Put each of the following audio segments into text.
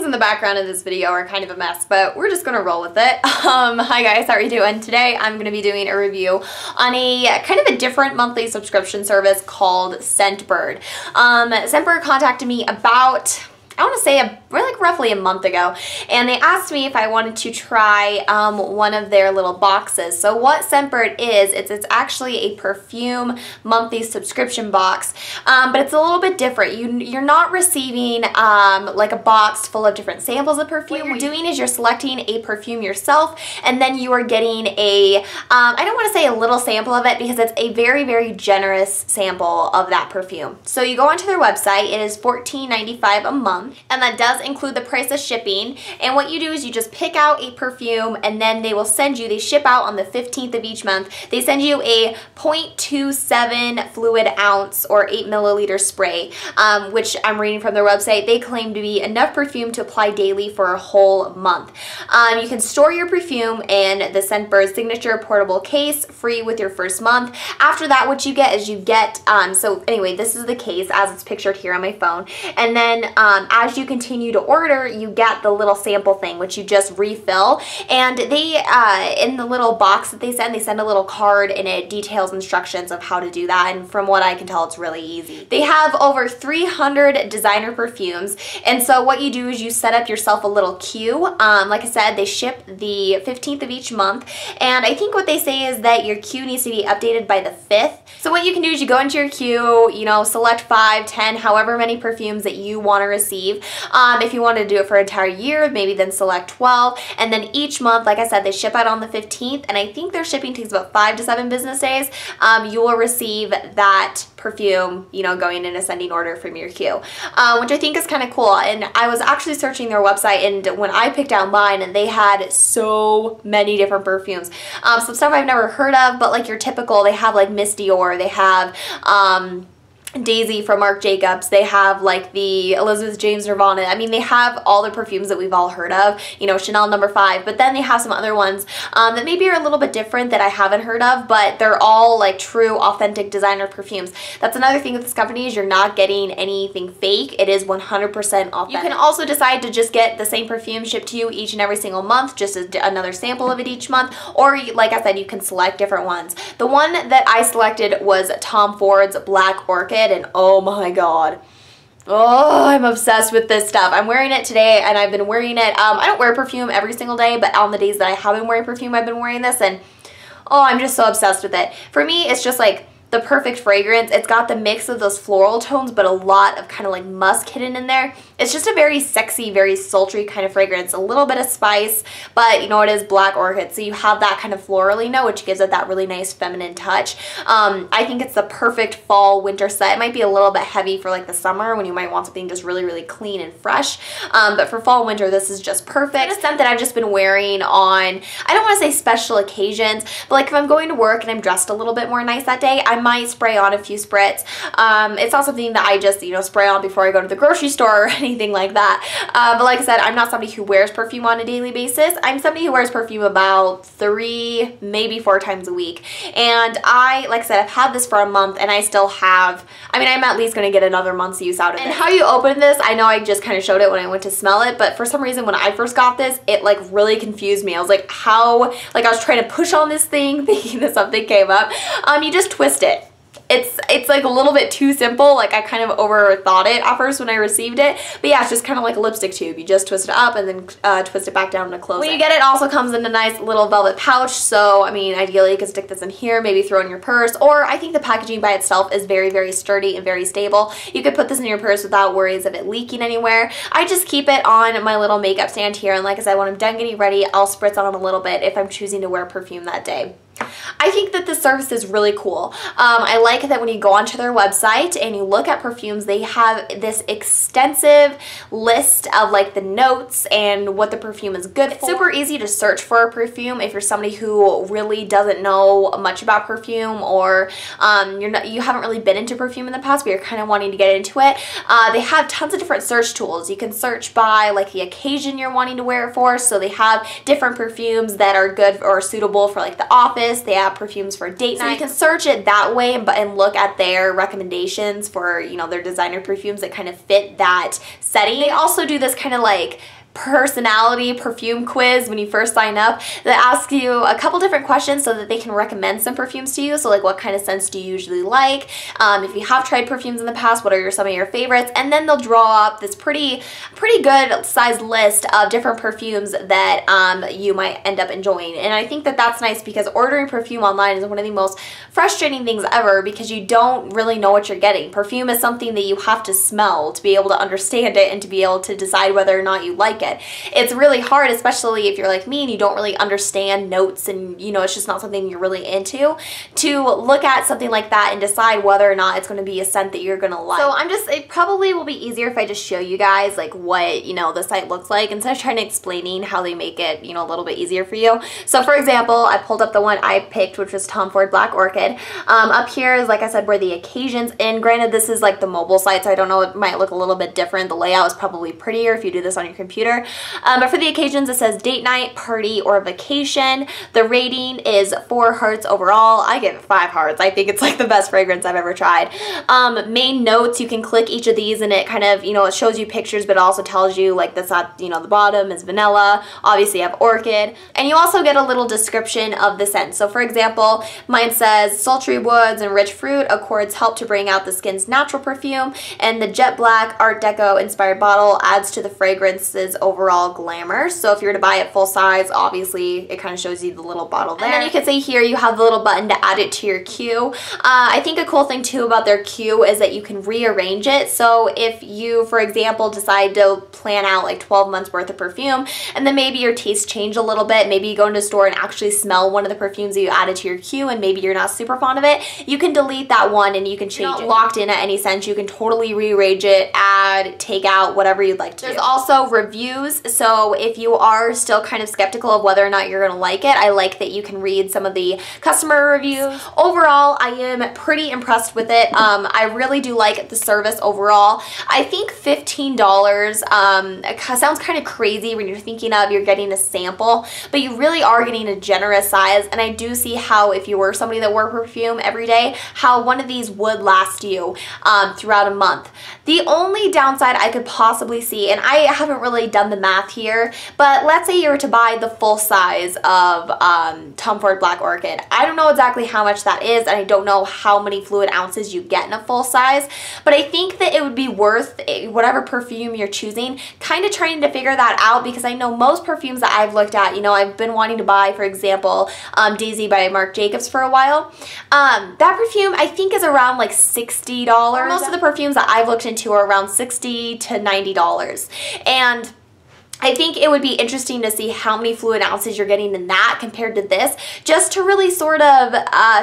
in the background of this video are kind of a mess, but we're just gonna roll with it. Hi guys, how are you doing? Today I'm gonna be doing a review on a kind of a different monthly subscription service called Scentbird. Scentbird contacted me about, I want to say roughly a month ago, and they asked me if I wanted to try one of their little boxes. So what Scentbird is, it's actually a perfume monthly subscription box, but it's a little bit different. You're not receiving like a box full of different samples of perfume. What you're doing is you're selecting a perfume yourself, and then you are getting a, I don't want to say a little sample of it because it's a very, very generous sample of that perfume. So you go onto their website, it is $14.95 a month, and that does include the price of shipping. And what you do is you just pick out a perfume, and then they will send you, they ship out on the 15th of each month, they send you a 0.27 fluid ounce or 8 milliliter spray, which I'm reading from their website, they claim to be enough perfume to apply daily for a whole month. You can store your perfume in the Scentbird signature portable case, free with your first month. After that, what you get is you get, so anyway, this is the case as it's pictured here on my phone, and then as you continue to order, you get the little sample thing, which you just refill. And they, in the little box that they send a little card, and it details instructions of how to do that. And from what I can tell, it's really easy. They have over 300 designer perfumes. And so what you do is you set up yourself a little queue. Like I said, they ship the 15th of each month. And I think what they say is that your queue needs to be updated by the 5th. So what you can do is you go into your queue, you know, select 5, 10, however many perfumes that you want to receive. If you want to do it for an entire year, maybe then select 12. And then each month, like I said, they ship out on the 15th, and I think their shipping takes about 5 to 7 business days. You will receive that perfume, you know, going in ascending order from your queue, which I think is kind of cool. And I was actually searching their website, and when I picked out mine, and they had so many different perfumes. Some stuff I've never heard of, but like your typical, they have like Miss Dior, they have Daisy from Marc Jacobs, they have like the Elizabeth James Nirvana. I mean, they have all the perfumes that we've all heard of, you know, Chanel No. 5, but then they have some other ones that maybe are a little bit different that I haven't heard of, but they're all like true, authentic designer perfumes. That's another thing with this company, is you're not getting anything fake. It is 100% authentic. You can also decide to just get the same perfume shipped to you each and every single month, just as another sample of it each month, or like I said, you can select different ones. The one that I selected was Tom Ford's Black Orchid, and oh my god, oh, I'm obsessed with this stuff. I'm wearing it today, and I've been wearing it, I don't wear perfume every single day, but on the days that I have been wearing perfume, I've been wearing this, and oh, I'm just so obsessed with it. For me, it's just like the perfect fragrance. It's got the mix of those floral tones, but a lot of kind of like musk hidden in there. It's just a very sexy, very sultry kind of fragrance. A little bit of spice, but you know, it is Black Orchid, so you have that kind of florally note, which gives it that really nice feminine touch. I think it's the perfect fall winter scent. It might be a little bit heavy for like the summer when you might want something just really, really clean and fresh, but for fall winter, this is just perfect. It's a scent that I've just been wearing on, I don't want to say special occasions, but like if I'm going to work and I'm dressed a little bit more nice that day, I might spray on a few spritz. It's not something that I just, you know, spray on before I go to the grocery store or anything like that. But like I said, I'm not somebody who wears perfume on a daily basis. I'm somebody who wears perfume about 3, maybe 4 times a week. And like I said, I've had this for a month, and I still have, I mean, I'm at least going to get another month's use out of it. And how you open this, I know I just kind of showed it when I went to smell it, but for some reason when I first got this, it like really confused me. I was like, how, like I was trying to push on this thing thinking that something came up. You just twist it. It's like a little bit too simple. Like I kind of overthought it at first when I received it, but yeah, it's just kind of like a lipstick tube. You just twist it up and then twist it back down to close it. When you get it, also comes in a nice little velvet pouch, so I mean, ideally you could stick this in here, maybe throw in your purse, or I think the packaging by itself is very, very sturdy and very stable. You could put this in your purse without worries of it leaking anywhere. I just keep it on my little makeup stand here, and like I said, when I'm done getting ready, I'll spritz on a little bit if I'm choosing to wear perfume that day. I think that this service is really cool. I like that when you go onto their website and you look at perfumes, they have this extensive list of like the notes and what the perfume is good for. It's super easy to search for a perfume if you're somebody who really doesn't know much about perfume, or you haven't really been into perfume in the past, but you're kind of wanting to get into it. They have tons of different search tools. You can search by like the occasion you're wanting to wear it for, so they have different perfumes that are good or suitable for like the office, They have perfumes for date night. So you can search it that way and look at their recommendations for, you know, their designer perfumes that kind of fit that setting. They also do this kind of like personality perfume quiz when you first sign up that asks you a couple different questions so that they can recommend some perfumes to you. So like, what kind of scents do you usually like? If you have tried perfumes in the past, what are some of your favorites? And then they'll draw up this pretty good sized list of different perfumes that you might end up enjoying. And I think that that's nice because ordering perfume online is one of the most frustrating things ever because you don't really know what you're getting. Perfume is something that you have to smell to be able to understand it and to be able to decide whether or not you like it. It's really hard, especially if you're like me and you don't really understand notes and, you know, it's just not something you're really into, to look at something like that and decide whether or not it's going to be a scent that you're going to like. So it probably will be easier if I just show you guys like what, you know, the site looks like instead of trying to explaining how they make it, you know, a little bit easier for you. So for example, I pulled up the one I picked, which was Tom Ford Black Orchid. Up here is, like I said, where the occasions, and granted this is like the mobile site, so I don't know, it might look a little bit different. The layout is probably prettier if you do this on your computer. But for the occasions, it says date night, party, or vacation. The rating is 4 hearts overall. I give it 5 hearts. I think it's like the best fragrance I've ever tried. Main notes, you can click each of these and it kind of, you know, it shows you pictures, but it also tells you like that's at, you know, the bottom is vanilla. Obviously you have orchid. And you also get a little description of the scent. So for example, mine says sultry woods and rich fruit accords help to bring out the skin's natural perfume, and the jet black Art Deco inspired bottle adds to the fragrance's overall glamour. So if you were to buy it full size, obviously it kind of shows you the little bottle there. And then you can see here you have the little button to add it to your queue. I think a cool thing too about their queue is that you can rearrange it. So if you, for example, decide to plan out like 12 months worth of perfume and then maybe your tastes change a little bit, maybe you go into a store and actually smell one of the perfumes that you added to your queue and maybe you're not super fond of it, you can delete that one and you can change it. Locked in at any scent, you can totally rearrange it, add, take out, whatever you'd like to do. There's also reviews. So if you are still kind of skeptical of whether or not you're gonna like it, I like that you can read some of the customer reviews. Overall, I am pretty impressed with it. I really do like the service overall. I think $15 sounds kind of crazy when you're thinking of you're getting a sample, but you really are getting a generous size, and I do see how if you were somebody that wore perfume every day, how one of these would last you throughout a month. The only downside I could possibly see, and I haven't really done the math here, but let's say you were to buy the full size of Tom Ford Black Orchid. I don't know exactly how much that is, and I don't know how many fluid ounces you get in a full size, but I think that it would be worth whatever perfume you're choosing, kind of trying to figure that out, because I know most perfumes that I've looked at, you know, I've been wanting to buy, for example, Daisy by Marc Jacobs for a while. That perfume I think is around like $60. Most of the perfumes that I've looked into are around $60 to $90. And I think it would be interesting to see how many fluid ounces you're getting in that compared to this, just to really sort of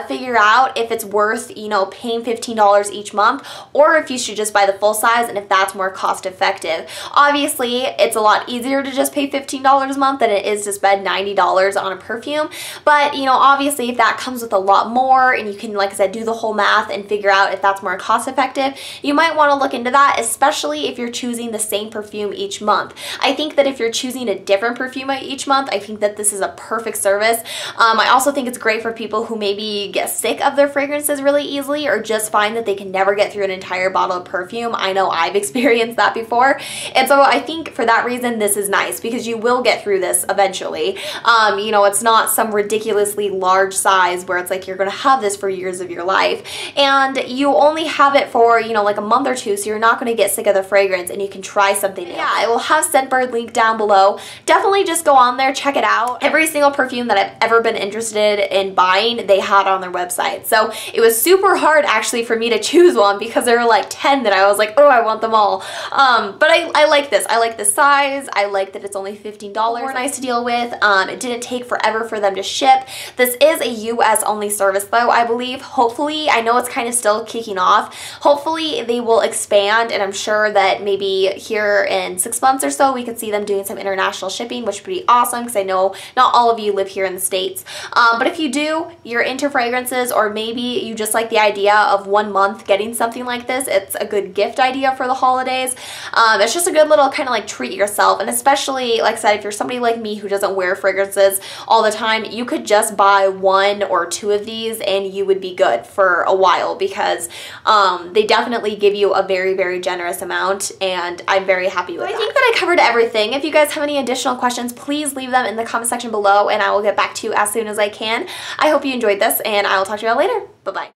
figure out if it's worth, you know, paying $15 each month, or if you should just buy the full size and if that's more cost effective. Obviously, it's a lot easier to just pay $15 a month than it is to spend $90 on a perfume, but, you know, obviously if that comes with a lot more and you can, like I said, do the whole math and figure out if that's more cost effective, you might want to look into that, especially if you're choosing the same perfume each month. I think that if you're choosing a different perfume each month, I think that this is a perfect service. I also think it's great for people who maybe get sick of their fragrances really easily or just find that they can never get through an entire bottle of perfume. I know I've experienced that before, and so I think for that reason this is nice, because you will get through this eventually. You know, it's not some ridiculously large size where it's like you're gonna have this for years of your life, and you only have it for, you know, like a month or two, so you're not gonna get sick of the fragrance and you can try something new. Yeah, I will have Scentbird linked down below. Definitely just go on there, check it out. Every single perfume that I've ever been interested in buying, they had on their website. So it was super hard actually for me to choose one, because there were like 10 that I was like, oh, I want them all. But I like this. I like the size. I like that it's only $15. Nice to deal with. It didn't take forever for them to ship. This is a US only service though, I believe. Hopefully, I know it's kind of still kicking off. Hopefully they will expand, and I'm sure that maybe here in 6 months or so we could see them them doing some international shipping, which would be awesome because I know not all of you live here in the States. But if you do, you're into fragrances, or maybe you just like the idea of 1 month getting something like this, it's a good gift idea for the holidays. It's just a good little kind of like treat yourself, and especially, like I said, if you're somebody like me who doesn't wear fragrances all the time, you could just buy 1 or 2 of these and you would be good for a while, because they definitely give you a very, very generous amount, and I'm very happy with that. I think that I covered everything. If you guys have any additional questions, please leave them in the comment section below and I will get back to you as soon as I can. I hope you enjoyed this, and I will talk to you all later. Bye-bye.